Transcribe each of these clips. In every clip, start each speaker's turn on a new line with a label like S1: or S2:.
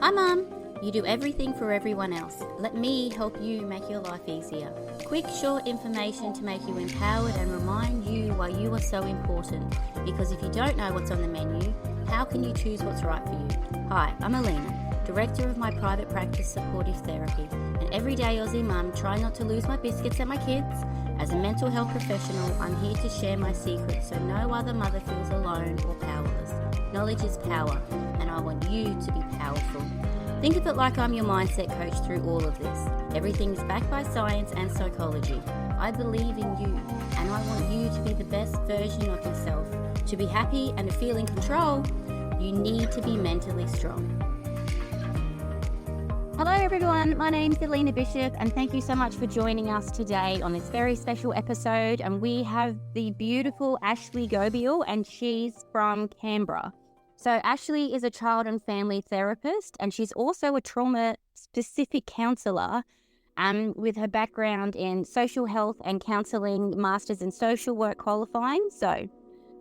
S1: Hi Mum, you do everything for everyone else. Let me help you make your life easier. Quick, short information to make you empowered and remind you why you are so important. Because if you don't know what's on the menu, how can you choose what's right for you? Hi, I'm Alina, Director of my private practice Supportive Therapy, an everyday Aussie mum trying not to lose my biscuits at my kids. As a mental health professional, I'm here to share my secrets so no other mother feels alone or powerless. Knowledge is power, and I want you to be powerful. Think of it like I'm your mindset coach through all of this. Everything is backed by science and psychology. I believe in you, and I want you to be the best version of yourself. To be happy and to feel in control, you need to be mentally strong. Hello everyone, my name's Alina Bishop and thank you so much for joining us today on this very special episode. And we have the beautiful Ashley Gobeil, and she's from Canberra. So Ashley is a child and family therapist, and she's also a trauma-specific counsellor with her background in social health and counselling, masters in social work qualifying. So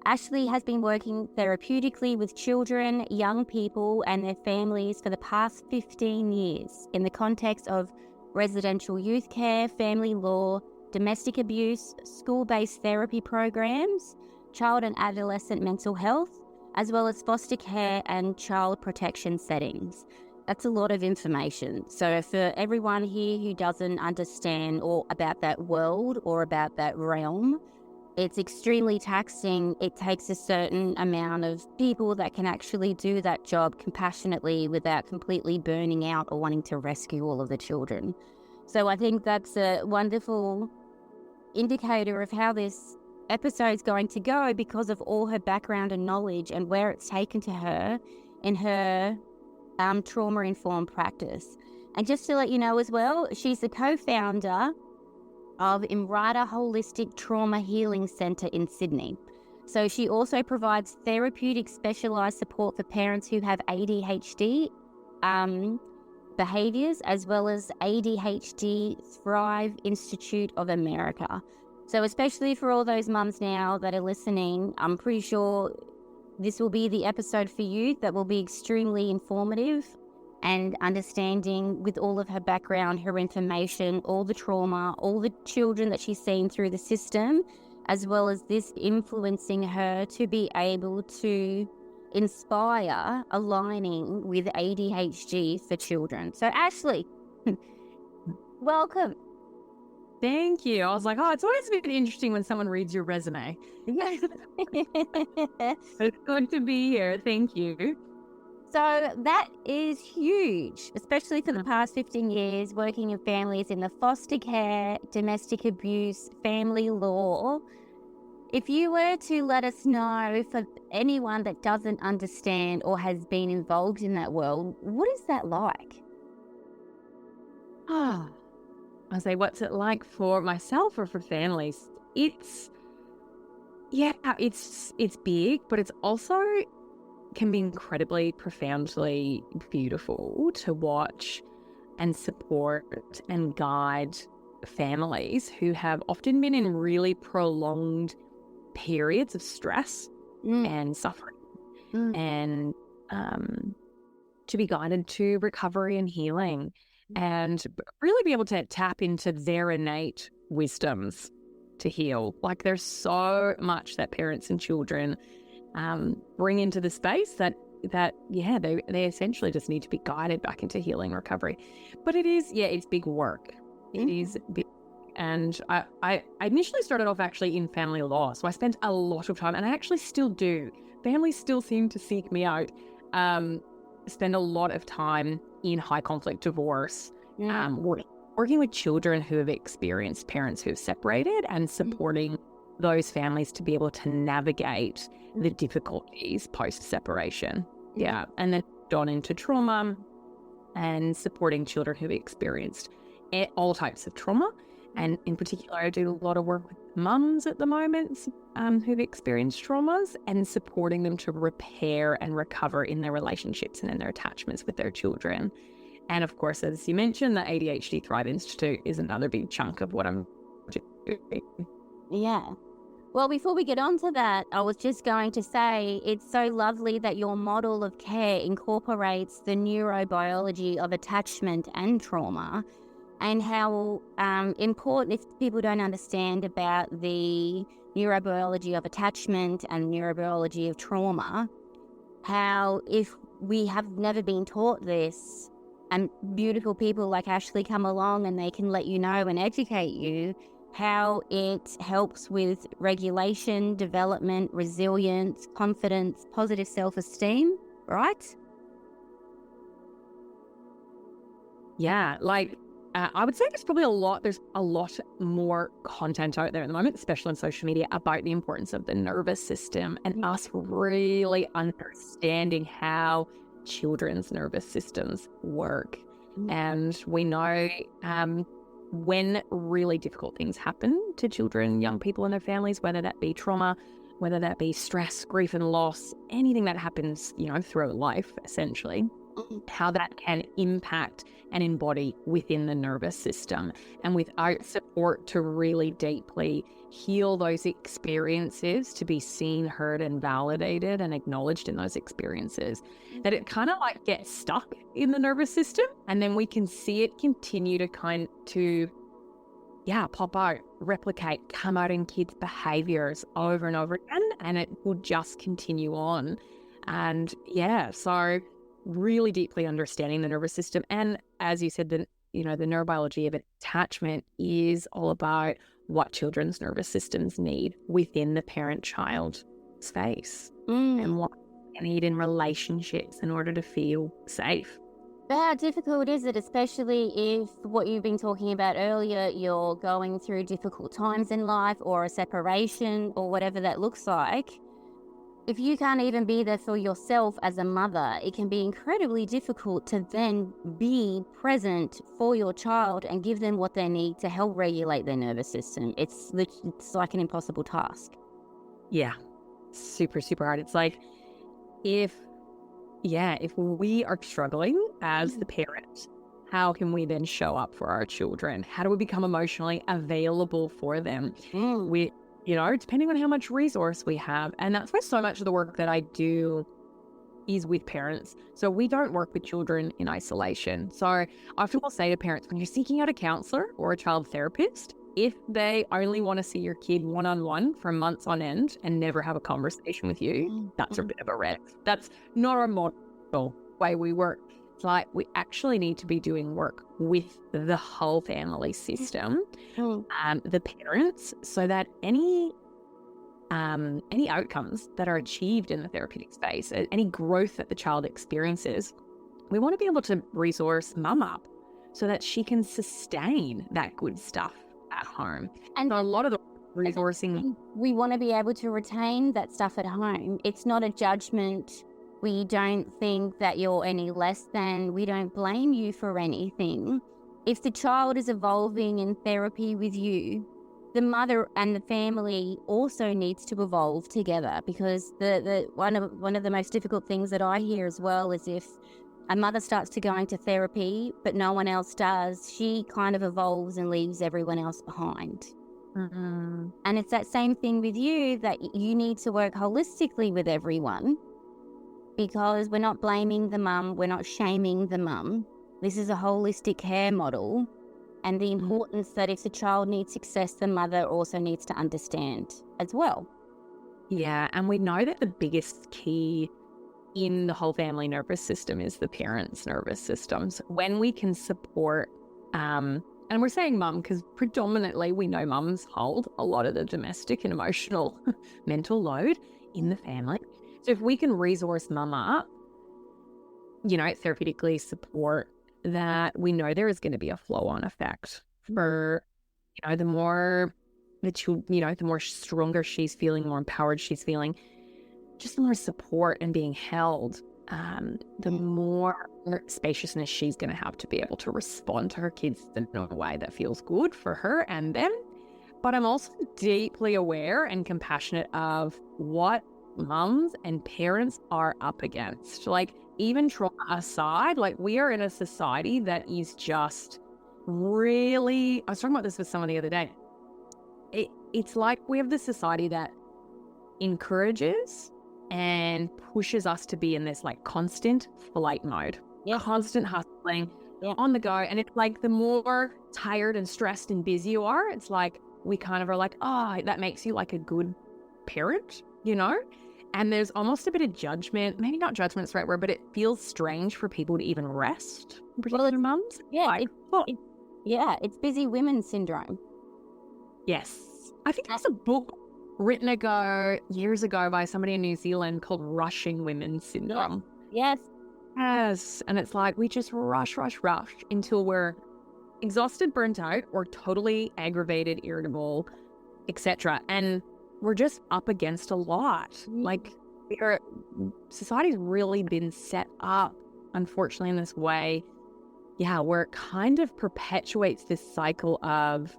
S1: Ashley has been working therapeutically with children, young people and their families for the past 15 years in the context of residential youth care, family law, domestic abuse, school-based therapy programs, child and adolescent mental health, as well as foster care and child protection settings. That's a lot of information. So for everyone here who doesn't understand or about that world or about that realm, it's extremely taxing. It takes a certain amount of people that can actually do that job compassionately without completely burning out or wanting to rescue all of the children. So I think that's a wonderful indicator of how this episode's going to go because of all her background and knowledge and where it's taken to her in her trauma-informed practice. And just to let you know as well, she's the co-founder of Imrata Holistic Trauma Healing Centre in Sydney. So she also provides therapeutic specialised support for parents who have ADHD behaviours, as well as ADHD Thrive Institute of America. So especially for all those mums now that are listening, I'm pretty sure this will be the episode for you that will be extremely informative and understanding with all of her background, her information, all the trauma, all the children that she's seen through the system, as well as this influencing her to be able to inspire aligning with ADHD for children. So Ashley, welcome.
S2: Thank you. I was like, it's always been interesting when someone reads your resume.
S1: Yes.
S2: It's good to be here. Thank you.
S1: So that is huge, especially for the past 15 years, working in families in the foster care, domestic abuse, family law. If you were to let us know, for anyone that doesn't understand or has been involved in that world, what is that like?
S2: I'll say, what's it like for myself or for families? It's big, but it's also can be incredibly profoundly beautiful to watch and support and guide families who have often been in really prolonged periods of stress and suffering and to be guided to recovery and healing and really be able to tap into their innate wisdoms to heal. Like there's so much that parents and children bring into the space that they essentially just need to be guided back into healing recovery. But it's big work. It is big. And I initially started off actually in family law. So I spent a lot of time, and I actually still do. Families still seem to seek me out. Spend a lot of time in high conflict divorce, working with children who have experienced parents who have separated and supporting those families to be able to navigate the difficulties post-separation. Yeah. And then gone into trauma and supporting children who've experienced all types of trauma. And in particular, I do a lot of work with mums at the moment who've experienced traumas and supporting them to repair and recover in their relationships and in their attachments with their children. And of course, as you mentioned, the ADHD Thrive Institute is another big chunk of what I'm doing.
S1: Yeah. Well, before we get on to that, I was just going to say it's so lovely that your model of care incorporates the neurobiology of attachment and trauma, and how important, if people don't understand about the neurobiology of attachment and neurobiology of trauma, how if we have never been taught this, and beautiful people like Ashley come along and they can let you know and educate you, how it helps with regulation, development, resilience, confidence, positive self-esteem, right?
S2: Yeah, like I would say there's a lot more content out there at the moment, especially on social media, about the importance of the nervous system and us really understanding how children's nervous systems work. And we know when really difficult things happen to children, young people and their families, whether that be trauma, whether that be stress, grief and loss, anything that happens, throughout life, essentially, how that can impact and embody within the nervous system. And without support to really deeply heal those experiences, to be seen, heard and validated and acknowledged in those experiences, that it kind of like gets stuck in the nervous system, and then we can see it continue to pop out, replicate, come out in kids' behaviors over and over again, and it will just continue on. And so really deeply understanding the nervous system. And as you said, the neurobiology of attachment is all about what children's nervous systems need within the parent-child space and what they need in relationships in order to feel safe.
S1: But how difficult is it, especially if what you've been talking about earlier, you're going through difficult times in life or a separation or whatever that looks like? If you can't even be there for yourself as a mother, it can be incredibly difficult to then be present for your child and give them what they need to help regulate their nervous system. It's like an impossible task.
S2: Yeah, super, super hard. It's like if we are struggling as the parent, how can we then show up for our children? How do we become emotionally available for them? Depending on how much resource we have. And that's why so much of the work that I do is with parents. So we don't work with children in isolation. So I often will say to parents, when you're seeking out a counselor or a child therapist, if they only want to see your kid one-on-one for months on end and never have a conversation with you, that's a bit of a red. That's not our model way we work. It's like we actually need to be doing work with the whole family system, the parents, so that any outcomes that are achieved in the therapeutic space, any growth that the child experiences, we want to be able to resource mum up so that she can sustain that good stuff at home. And so a lot of the resourcing,
S1: we want to be able to retain that stuff at home. It's not a judgment. We don't think that you're any less than. We don't blame you for anything. If the child is evolving in therapy with you, the mother and the family also needs to evolve together, because the one of the most difficult things that I hear as well is if a mother starts to go into therapy but no one else does, she kind of evolves and leaves everyone else behind. And it's that same thing with you, that you need to work holistically with everyone, because we're not blaming the mum, we're not shaming the mum. This is a holistic care model, and the importance that if the child needs success, the mother also needs to understand as well.
S2: Yeah, and we know that the biggest key in the whole family nervous system is the parents' nervous systems. When we can support, and we're saying mum because predominantly we know mums hold a lot of the domestic and emotional mental load in the family. So if we can resource mum up, therapeutically support that, we know there is going to be a flow-on effect for, the more stronger she's feeling, more empowered she's feeling, just the more support and being held, the more spaciousness she's going to have to be able to respond to her kids in a way that feels good for her and them. But I'm also deeply aware and compassionate of what mums and parents are up against. Like, even trauma aside, like, we are in a society that is just really, I was talking about this with someone the other day. it's like we have this society that encourages and pushes us to be in this like constant flight mode, constant hustling, on the go. And it's like the more tired and stressed and busy you are, it's like we kind of are like, oh, that makes you like a good parent, you know? And there's almost a bit of judgment, maybe not judgment's the right word, but it feels strange for people to even rest, particularly mums.
S1: Yeah,
S2: like,
S1: it's busy women syndrome.
S2: Yes. I think there's a book written years ago by somebody in New Zealand called Rushing Women's Syndrome.
S1: Yes.
S2: Yes. And it's like we just rush until we're exhausted, burnt out, or totally aggravated, irritable, etc. And we're just up against a lot. Like society's really been set up, unfortunately, in this way. Yeah, where it kind of perpetuates this cycle of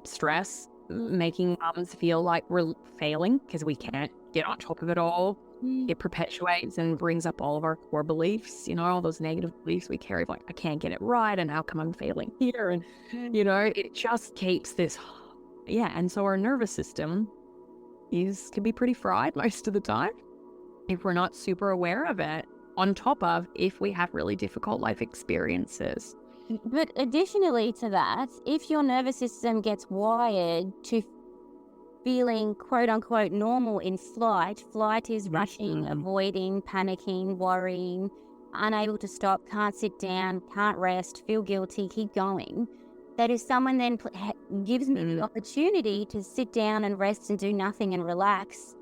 S2: stress, making mums feel like we're failing because we can't get on top of it all. It perpetuates and brings up all of our core beliefs, all those negative beliefs we carry, like I can't get it right and how come I'm failing here? And, it just keeps this, and so our nervous system can be pretty fried most of the time if we're not super aware of it, on top of if we have really difficult life experiences.
S1: But additionally to that, if your nervous system gets wired to feeling quote unquote normal in flight is rushing, avoiding, panicking, worrying, unable to stop, can't sit down, can't rest, feel guilty, keep going. That if someone then gives me the opportunity to sit down and rest and do nothing and relax,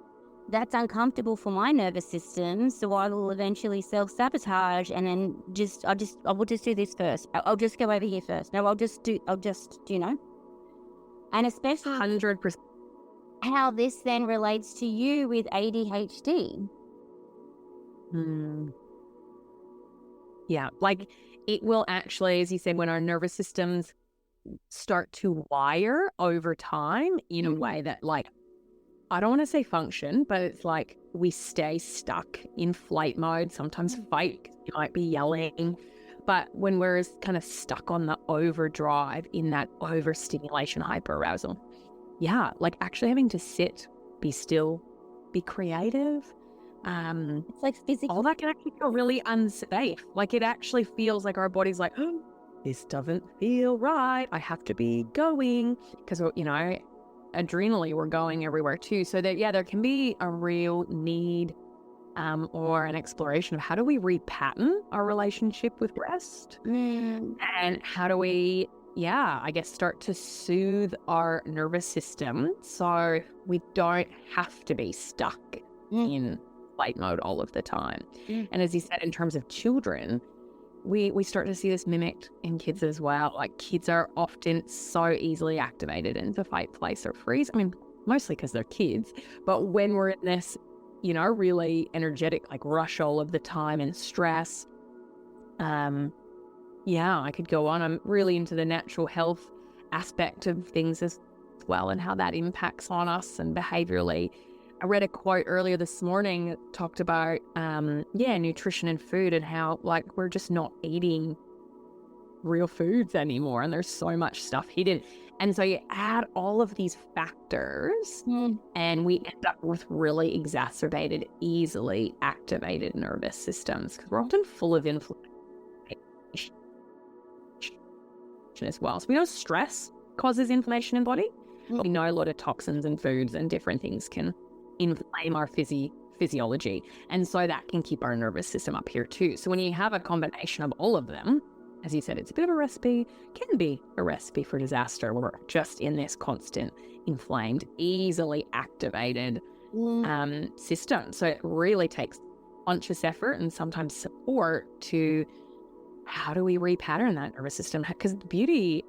S1: that's uncomfortable for my nervous system, so I will eventually self-sabotage and then I will just do this first. I'll just go over here first. No, I'll just, And especially
S2: 100%.
S1: How this then relates to you with ADHD.
S2: Yeah, like it will actually, as you said, when our nervous systems start to wire over time in a way that, like, I don't want to say function, but it's like we stay stuck in flight mode, sometimes fight, you might be yelling. But when we're kind of stuck on the overdrive in that overstimulation, hyperarousal, like actually having to sit, be still, be creative.
S1: It's like physical.
S2: All that can actually feel really unsafe. Like it actually feels like our body's like, oh, this doesn't feel right. I have to be going because, adrenally we're going everywhere too. So that, there can be a real need or an exploration of how do we repattern our relationship with rest and how do we, I guess, start to soothe our nervous system so we don't have to be stuck in flight mode all of the time. And as you said, in terms of children, we start to see this mimicked in kids as well. Like kids are often so easily activated into fight, flight, or freeze. I mean, mostly because they're kids. But when we're in this, really energetic, like rush all of the time and stress, I could go on. I'm really into the natural health aspect of things as well and how that impacts on us and behaviorally. I read a quote earlier this morning that talked about, nutrition and food and how, like, we're just not eating real foods anymore and there's so much stuff hidden. And so you add all of these factors and we end up with really exacerbated, easily activated nervous systems because we're often full of inflammation as well. So we know stress causes inflammation in the body. We know a lot of toxins and foods and different things can inflame our physiology. And so that can keep our nervous system up here too. So when you have a combination of all of them, as you said, it's a bit of a recipe, can be a recipe for disaster. We're just in this constant, inflamed, easily activated system. So it really takes conscious effort and sometimes support to how do we repattern that nervous system? Because the beauty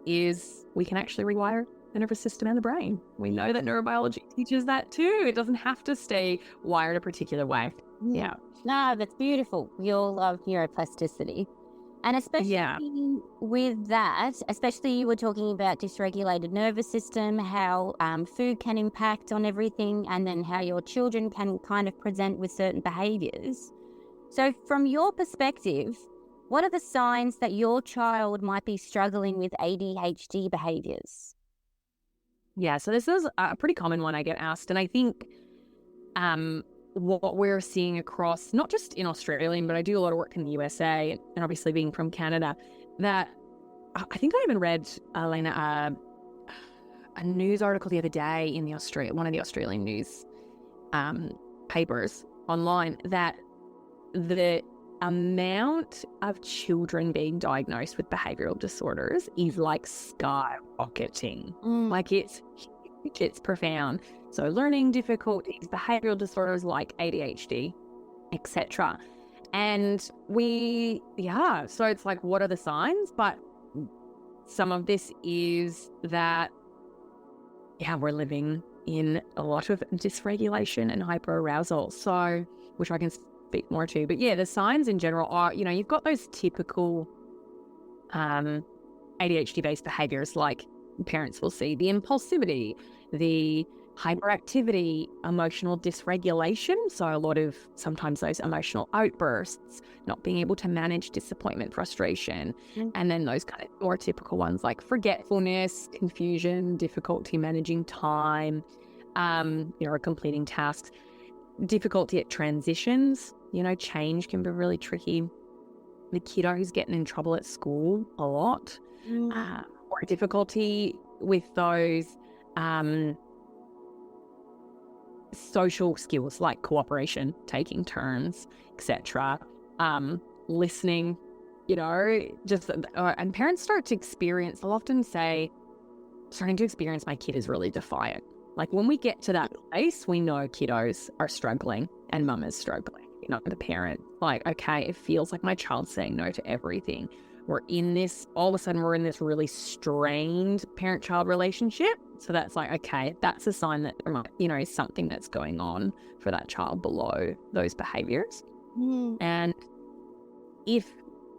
S2: is we can actually rewire the nervous system and the brain. We know that neurobiology teaches that too. It doesn't have to stay wired a particular way. Yeah.
S1: No, that's beautiful. We all love neuroplasticity. And especially with that, especially you were talking about dysregulated nervous system, how food can impact on everything, and then how your children can kind of present with certain behaviors. So from your perspective, what are the signs that your child might be struggling with ADHD behaviors?
S2: Yeah, so this is a pretty common one I get asked. And I think what we're seeing across, not just in Australia, but I do a lot of work in the USA, and obviously being from Canada, that I think I even read, Elena, a news article the other day in one of the Australian news papers online, that the amount of children being diagnosed with behavioral disorders is like skyrocketing. Like it's huge, it's profound. So learning difficulties, behavioral disorders like ADHD, etc. And so it's like, what are the signs? But some of this is that, we're living in a lot of dysregulation and hyperarousal. So, which I can speak more to. But the signs in general are, you've got those typical ADHD-based behaviors, like parents will see the impulsivity, the hyperactivity, emotional dysregulation. So sometimes those emotional outbursts, not being able to manage disappointment, frustration. And then those kind of more typical ones like forgetfulness, confusion, difficulty managing time, completing tasks, difficulty at transitions. Change can be really tricky. The kiddo who's getting in trouble at school a lot, or difficulty with those social skills like cooperation, taking turns, etc. Listening, and parents start to experience, they'll often say, starting to experience, my kid is really defiant. Like when we get to that place, we know kiddos are struggling and mum is struggling. The parent, like, okay, it feels like my child's saying no to everything. All of a sudden we're in this really strained parent-child relationship. So that's like, okay, that's a sign that there might, something that's going on for that child below those behaviors. And if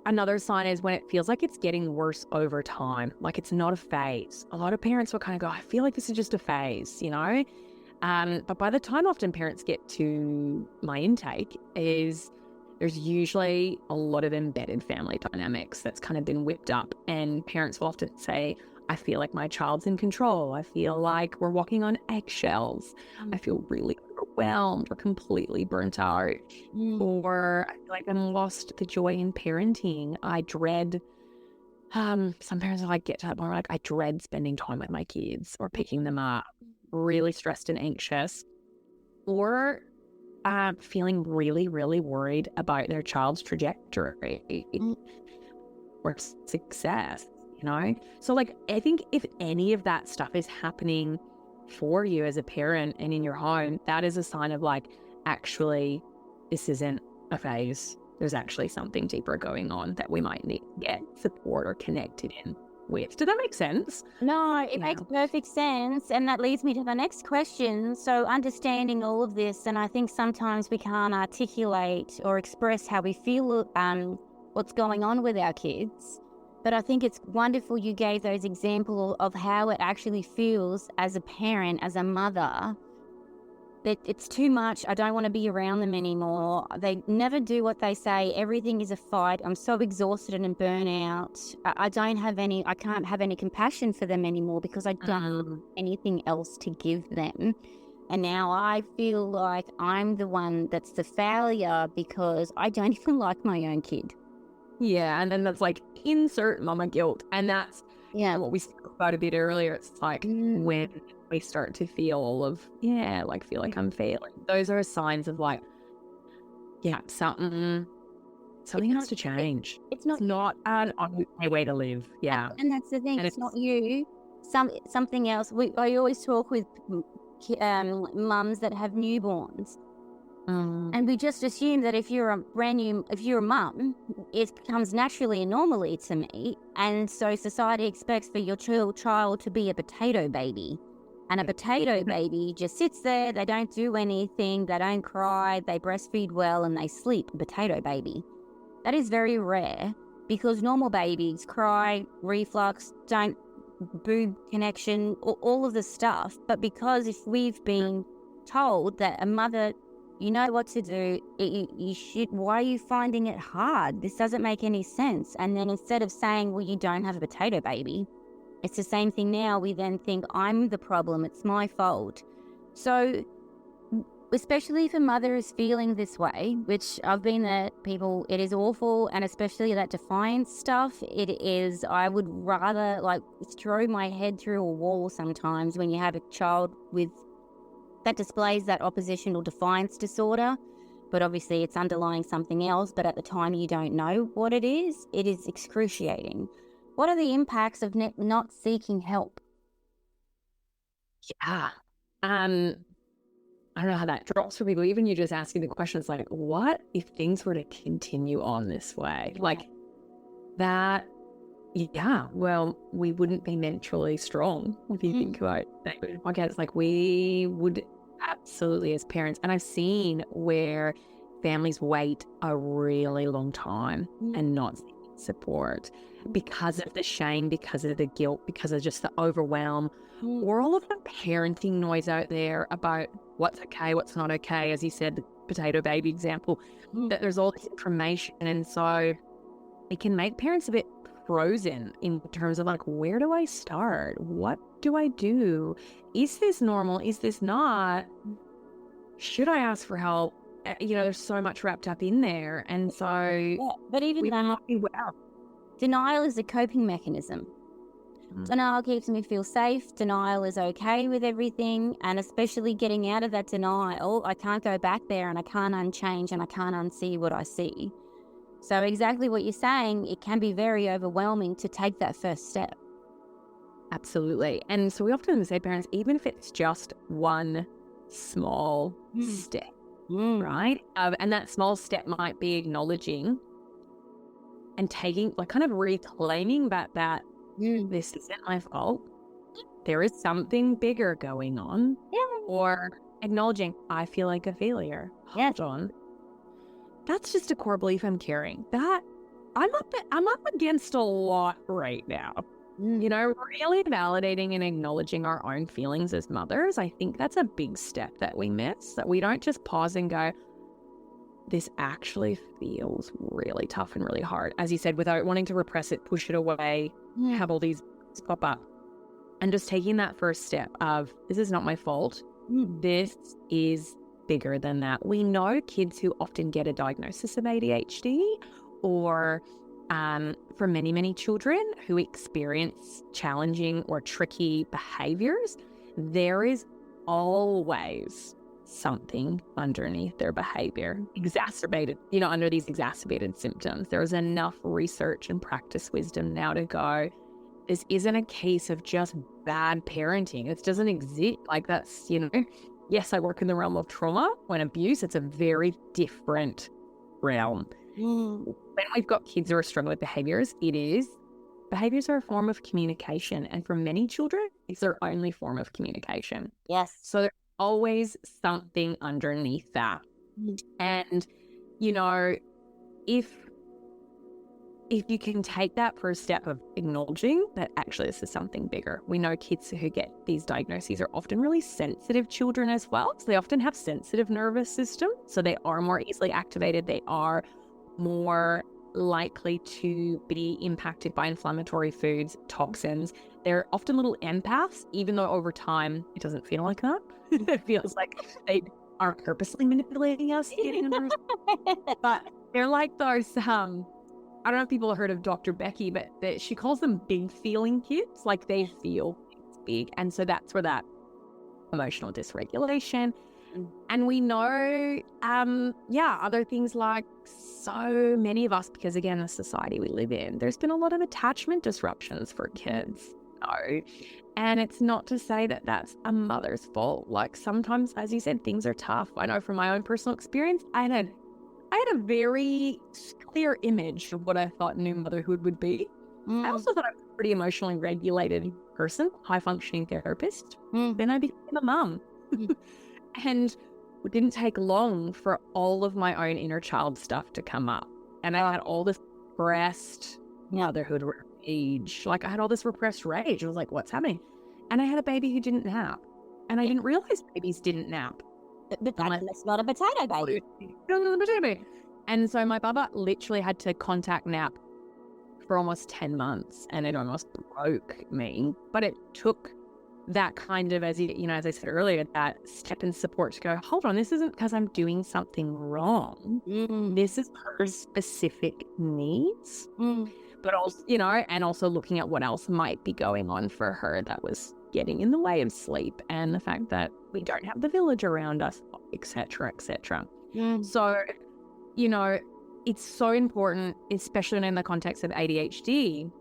S2: another sign is when it feels like it's getting worse over time, like it's not a phase. A lot of parents will kind of go, I feel like this is just a phase, but by the time often parents get to my intake there's usually a lot of embedded family dynamics that's kind of been whipped up, and parents will often say, I feel like my child's in control. I feel like we're walking on eggshells. I feel really overwhelmed or completely burnt out. Or I feel like I'm lost the joy in parenting. I dread, some parents are like, get to that point where like, I dread spending time with my kids or picking them up, really stressed and anxious. Or feeling really, really worried about their child's trajectory or success, So like, I think if any of that stuff is happening for you as a parent and in your home, that is a sign of like, actually, this isn't a phase. There's actually something deeper going on that we might need to get support or connected in with. Does that make sense?
S1: No, it makes perfect sense. And that leads me to the next question. So understanding all of this, and I think sometimes we can't articulate or express how we feel what's going on with our kids. But I think it's wonderful you gave those examples of how it actually feels as a parent, as a mother, that it's too much. I don't want to be around them anymore. They never do what they say. Everything is a fight. I'm so exhausted and in burnout. I can't have any compassion for them anymore because I don't have anything else to give them. And now I feel like I'm the one that's the failure because I don't even like my own kid.
S2: Yeah, and then that's like, insert mama guilt. And that's what we spoke about a bit earlier. It's like when we start to feel all of, feel like I'm failing. Those are signs of like, something has to change. It's not an okay way to live. Yeah.
S1: And that's the thing. It's not you. Something else. I always talk with mums that have newborns. And we just assume that if you're a mum, it becomes naturally and normally to me. And so society expects for your child to be a potato baby. And a potato baby just sits there, they don't do anything, they don't cry, they breastfeed well, and they sleep. A potato baby. That is very rare because normal babies cry, reflux, don't boob connection, all of the stuff. But because if we've been told that a mother, you know what to do, you should, why are you finding it hard? This doesn't make any sense. And then instead of saying, well, you don't have a potato baby, It's the same thing now. We then think I'm the problem. It's my fault. So especially if a mother is feeling this way, which I've been there, people, it is awful. And especially that defiance stuff, it is, I would rather like throw my head through a wall sometimes when you have a child with that displays that opposition or defiance disorder. But obviously it's underlying something else. But at the time you don't know what it is excruciating. What are the impacts of not seeking help?
S2: Yeah. I don't know how that drops for people. Even you just asking the question, it's like, what if things were to continue on this way? Like that, yeah, well, we wouldn't be mentally strong if you think about that. It's like we would absolutely as parents. And I've seen where families wait a really long time and not seek support because of the shame, because of the guilt, because of just the overwhelm, or all of the parenting noise out there about what's okay, what's not okay. As you said, the potato baby example, that there's all this information. And so it can make parents a bit frozen in terms of like, where do I start? What do I do? Is this normal? Is this not? Should I ask for help? There's so much wrapped up in there. And so
S1: but even that, denial is a coping mechanism. Denial keeps me feel safe. Denial is okay with everything. And especially getting out of that denial, I can't go back there and I can't unchange and I can't unsee what I see. So exactly what you're saying, it can be very overwhelming to take that first step.
S2: Absolutely. And so we often say, parents, even if it's just one small step, right? And that small step might be acknowledging and taking, like kind of reclaiming that this isn't my fault. There is something bigger going on. Or acknowledging, I feel like a failure. Hold on. That's just a core belief I'm carrying. That I'm up against a lot right now. Really validating and acknowledging our own feelings as mothers. I think that's a big step that we miss, that we don't just pause and go, this actually feels really tough and really hard. As you said, without wanting to repress it, push it away, have all these pop up. And just taking that first step of, this is not my fault. This is bigger than that. We know kids who often get a diagnosis of ADHD or for many, many children who experience challenging or tricky behaviors, there is always something underneath their behavior, exacerbated, under these exacerbated symptoms. There's enough research and practice wisdom now to go, this isn't a case of just bad parenting. It doesn't exist. Like that's, yes, I work in the realm of trauma and abuse. It's a very different realm. When we've got kids who are struggling with behaviors are a form of communication. And for many children, it's their only form of communication.
S1: Yes.
S2: So there's always something underneath that. And, if you can take that first step of acknowledging that actually this is something bigger. We know kids who get these diagnoses are often really sensitive children as well. So they often have sensitive nervous system. So they are more easily activated. They are more likely to be impacted by inflammatory foods, toxins. They're often little empaths, even though over time it doesn't feel like that. It feels like they are purposely manipulating us, getting under. But they're like those, I don't know if people have heard of Dr. Becky, but she calls them big feeling kids. Like they feel big. And so that's where that emotional dysregulation. And we know, other things like so many of us, because again, the society we live in, there's been a lot of attachment disruptions for kids. And it's not to say that that's a mother's fault. Like sometimes, as you said, things are tough. I know from my own personal experience, I had a very clear image of what I thought new motherhood would be. I also thought I was a pretty emotionally regulated person, high-functioning therapist. Then I became a mum. And it didn't take long for all of my own inner child stuff to come up. And I had all this repressed motherhood rage. Like I had all this repressed rage. I was like, what's happening? And I had a baby who didn't nap. And I didn't realize babies didn't nap.
S1: But that's not a potato baby.
S2: And so my baba literally had to contact nap for almost 10 months and it almost broke me. But it took that kind of, as I said earlier, that step in support to go, hold on, this isn't because I'm doing something wrong. This is her specific needs. But also, and also looking at what else might be going on for her that was getting in the way of sleep, and the fact that we don't have the village around us, etc., etc. So, it's so important, especially in the context of ADHD,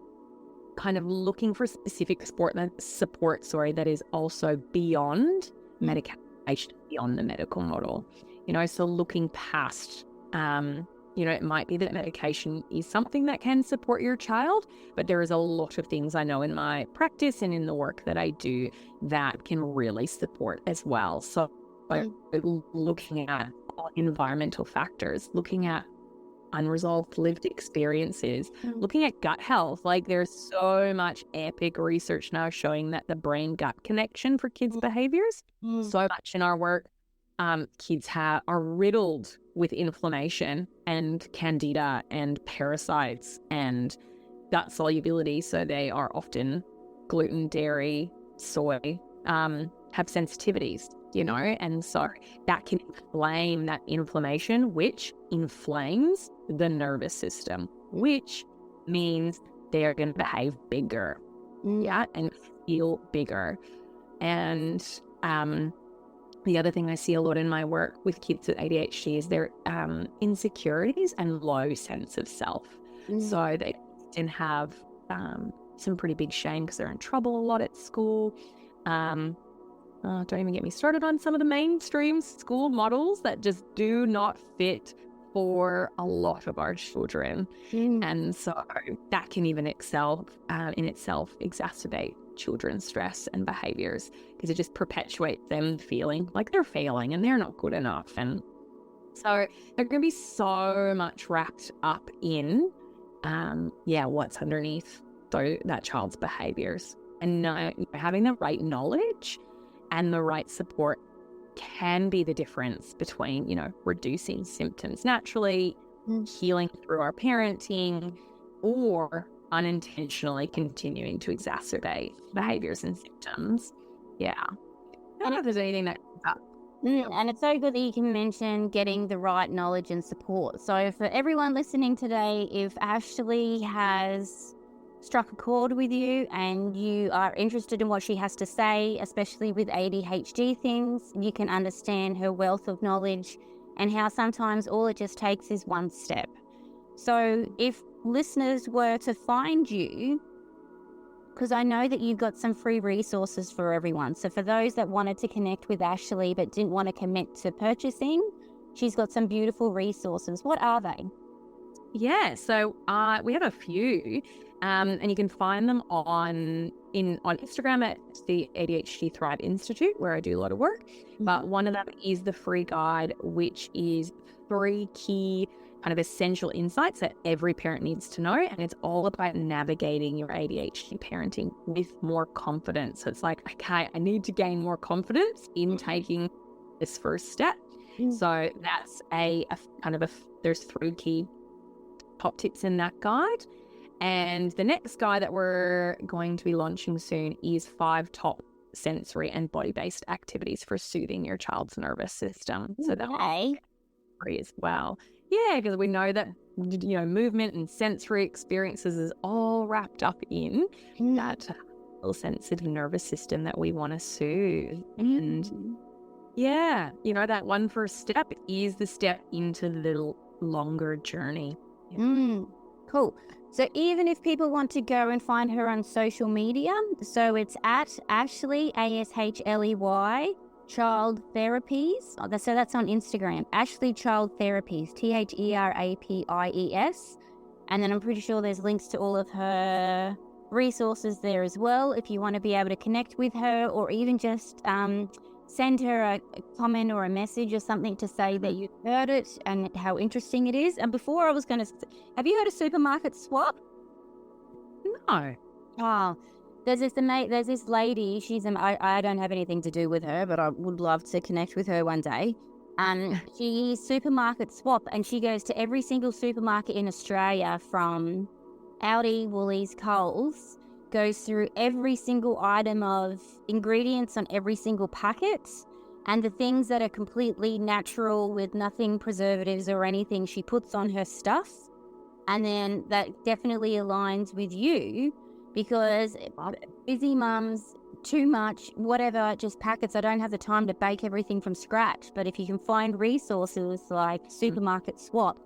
S2: kind of looking for specific support that is also beyond medication, beyond the medical model. So looking past, it might be that medication is something that can support your child, but there is a lot of things I know in my practice and in the work that I do that can really support as well. So looking at environmental factors, looking at unresolved lived experiences, looking at gut health. Like, there's so much epic research now showing that the brain-gut connection for kids' behaviors, so much in our work, kids are riddled with inflammation and candida and parasites and gut solubility. So they are often gluten, dairy, soy, have sensitivities, and so that can inflame that inflammation, which inflames the nervous system, which means they are going to behave bigger, and feel bigger. And the other thing I see a lot in my work with kids with ADHD is their insecurities and low sense of self. So they often have some pretty big shame because they're in trouble a lot at school. Don't even get me started on some of the mainstream school models that just do not fit for a lot of our children. And so that can even in itself exacerbate children's stress and behaviors, because it just perpetuates them feeling like they're failing and they're not good enough. And so they're going to be so much wrapped up in what's underneath that child's behaviors. And having the right knowledge and the right support can be the difference between, reducing symptoms naturally, healing through our parenting, or unintentionally continuing to exacerbate behaviors and symptoms. I don't know if there's anything that comes up.
S1: And it's so good that you can mention getting the right knowledge and support. So for everyone listening today, if Ashley has struck a chord with you and you are interested in what she has to say, especially with ADHD things, you can understand her wealth of knowledge and how sometimes all it just takes is one step. So if listeners were to find you, because I know that you've got some free resources for everyone. So for those that wanted to connect with Ashley but didn't want to commit to purchasing, she's got some beautiful resources. What are they?
S2: Yeah, so we have a few, and you can find them on Instagram at the ADHD Thrive Institute, where I do a lot of work. But one of them is the free guide, which is 3 key kind of essential insights that every parent needs to know. And it's all about navigating your ADHD parenting with more confidence. So it's like, okay, I need to gain more confidence in taking this first step. So that's there's 3 key top tips in that guide. And the next guide that we're going to be launching soon is 5 top sensory and body-based activities for soothing your child's nervous system. So that will be free as well. Yeah, because we know that, movement and sensory experiences is all wrapped up in that little sensitive nervous system that we want to soothe. And that one first step is the step into the little longer journey.
S1: Cool. So even if people want to go and find her on social media, so it's at Ashley, ASHLEY, Child Therapies. So that's on Instagram. Ashley Child Therapies, THERAPIES. And then I'm pretty sure there's links to all of her resources there as well, if you want to be able to connect with her, or even just send her a comment or a message or something to say that you heard it and how interesting it is. And before I was going to, have you heard of supermarket swap?
S2: No.
S1: Oh, there's this lady. I don't have anything to do with her, but I would love to connect with her one day. She's supermarket swap, and she goes to every single supermarket in Australia from Aldi, Woolies, Coles goes through every single item of ingredients on every single packet, and the things that are completely natural with nothing preservatives or anything she puts on her stuff. And then that definitely aligns with you, because busy mums, too much, whatever, just packets. I don't have the time to bake everything from scratch. But if you can find resources like supermarket swap,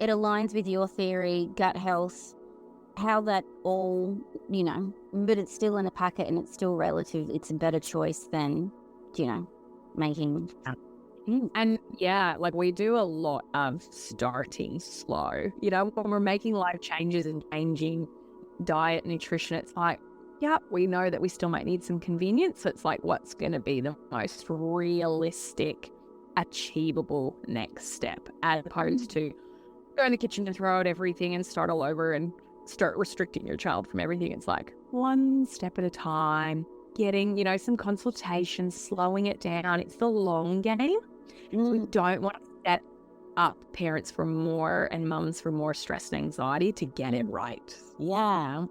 S1: it aligns with your theory, gut health, how that all, but it's still in a packet and it's still relative. It's a better choice than, making.
S2: And yeah, like we do a lot of starting slow. When we're making life changes and changing diet, nutrition, it's like, yeah, we know that we still might need some convenience. So it's like, what's going to be the most realistic, achievable next step, as opposed to go in the kitchen and throw out everything and start all over and start restricting your child from everything. It's like one step at a time, getting, some consultation, slowing it down. It's the long game. We don't want to set up parents for more and mums for more stress and anxiety to get it right.
S1: Yeah.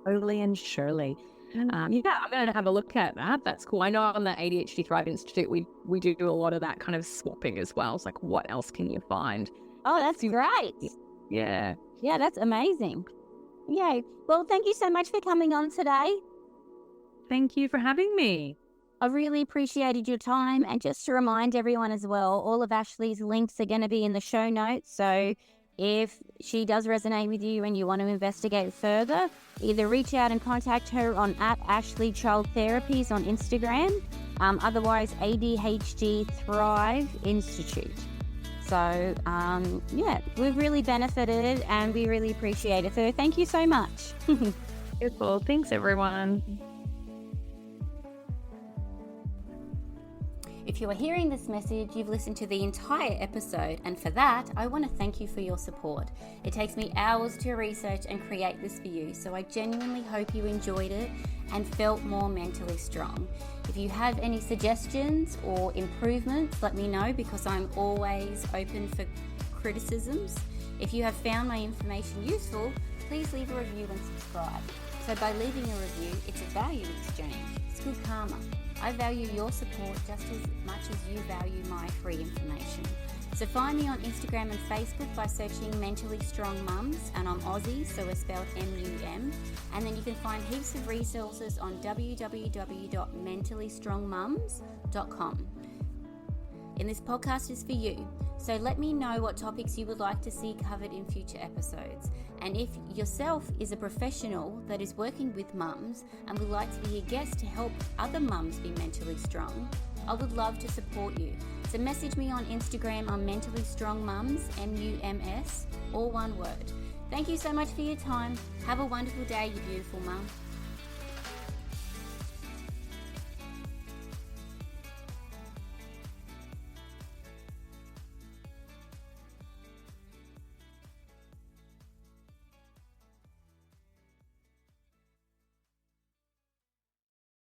S2: Slowly and surely. I'm going to have a look at that. That's cool. I know on the ADHD Thrive Institute, we do a lot of that kind of swapping as well. It's like, what else can you find?
S1: Oh, that's great.
S2: Yeah.
S1: Yeah, that's amazing. Yay. Well, thank you so much for coming on today.
S2: Thank you for having me.
S1: I really appreciated your time. And just to remind everyone as well, all of Ashley's links are going to be in the show notes. So if she does resonate with you and you want to investigate further, either reach out and contact her on @Ashley Child Therapies on Instagram. Otherwise, ADHD Thrive Institute. So, we've really benefited and we really appreciate it. So thank you so much.
S2: Beautiful. Thanks, everyone.
S1: If you are hearing this message, you've listened to the entire episode, and for that, I want to thank you for your support. It takes me hours to research and create this for you, so I genuinely hope you enjoyed it and felt more mentally strong. If you have any suggestions or improvements, let me know, because I'm always open for criticisms. If you have found my information useful, please leave a review and subscribe. So by leaving a review, it's a value exchange. It's good karma. I value your support just as much as you value my free information. So find me on Instagram and Facebook by searching Mentally Strong Mums, and I'm Aussie, so we're spelled MUM. And then you can find heaps of resources on www.mentallystrongmums.com. And this podcast is for you. So let me know what topics you would like to see covered in future episodes. And if yourself is a professional that is working with mums and would like to be a guest to help other mums be mentally strong, I would love to support you. So message me on Instagram on Mentally Strong Mums, MUMS, all one word. Thank you so much for your time. Have a wonderful day, you beautiful mum.